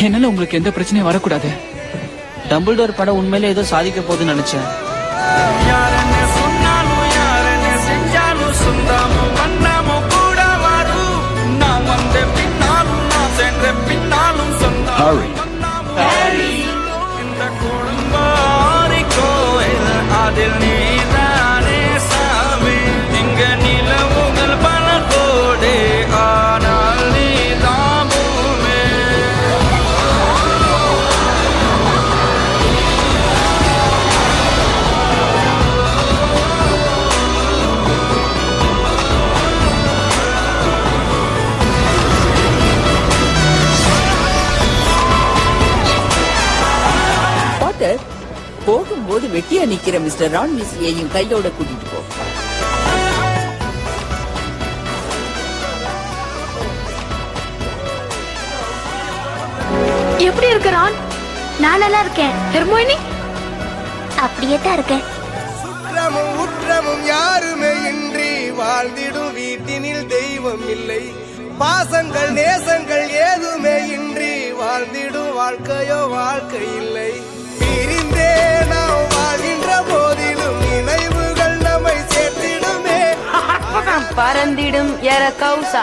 என்னால உங்களுக்கு எந்த பிரச்சனையும் வரக்கூடாது. டம்பிள்டோர் படம் உண்மையிலே ஏதோ சாதிக்க போகுதுன்னு நினைச்சேன். போகும்போது வெட்டியா நிக்கிற மிஸ்டர் ரான் வீஸ்லியையும் கையோட கூட்டிட்டு போ. எப்படி இருக்க ரான்? நான் நல்லா இருக்கேன். ஹெர்மோனி அப்படியே தான் இருக்கேன். சுற்றமும் உற்றமும் யாருமே இன்றி வாழ்ந்திடும் வீட்டினில் தெய்வம் இல்லை. பாசங்கள் நேசங்கள் ஏதுமே இன்றி வாழ்ந்திடும் வாழ்க்கையோ வாழ்க்கை இல்லை. பிரிந்தே நாம் வாழ்கின்ற போதிலும் நினைவுகள் நம்மை சேர்த்திடுமே. பறந்திடும் எர கௌசா.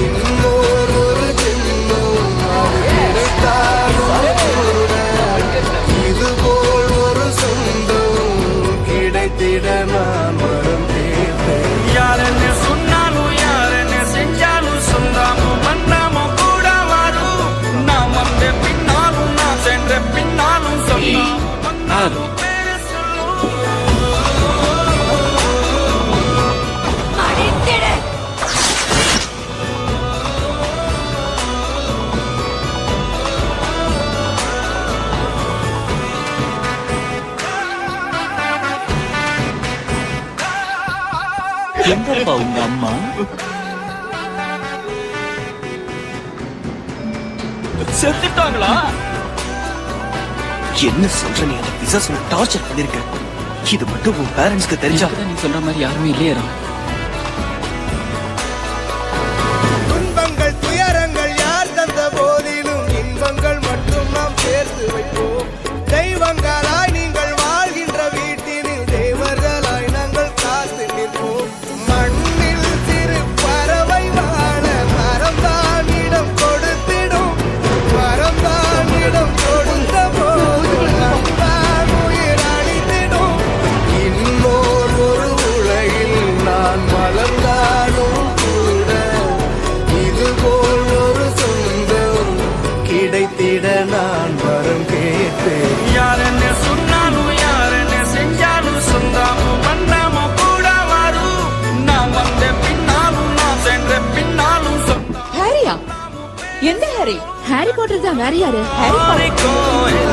இன்னொரு ஜென்மம் இது போல் ஒரு சொந்தம் கிடைத்திட நான் வரம் தேர்ந்தேன். யாரென்ன சொன்னாலும் யாரென்ன செஞ்சாலும் சொந்தாமும் மன்னாமும் கூட வரும். நாம் வந்த பின்னாலும் நாம் சென்ற பின்னாலும் சொன்னாலும் எங்கப்பா உங்க அம்மா? செத்துட்டாங்களா? என்ன சொல்ற நீ? அந்த பிசாசு டார்ச்சர் பண்ணிருக்க. இது மட்டும் உன் பேரண்ட்ஸ்க்கு தெரிஞ்சா? நீ சொல்ற மாதிரி யாருமே இல்லையே ரான். துன்பங்கள் துயரங்கள் யார் தந்த போதிலும் இன்பங்கள் மட்டும் நாம் சேர்த்து வைப்போம். தெய்வங்களாய் நீங்கள் வாழ்கின்ற வீட்டினில் தேவர்களாய் நாங்கள் காத்து நிற்போம். மண்ணில் சிறு பறவை வாழ மரம்தான் இடம் கொடுத்திடும். மரம்தான் இடம் கொடுத்த போது அம்தான் உயிர் அழித்திடும். இன்னோர் ஒரு உலகில் நான் வளர்ந்தாலும் கூட இதுபோல் ஒரு சொந்தம் கிடைத்திட நான் வரம் கேட்டேன். யாரென்ன சொன்னாலும் யாரென்ன செஞ்சாலும் சொந்தாமும் மன்னாமும் கூட வரும். நாம் வந்த பின்னாலும் நாம் சென்ற பின்னாலும் ஹாரியா? எந்த ஹாரி? ஹாரி பாட்டர் தான். வேற யாரு? Harry Potter.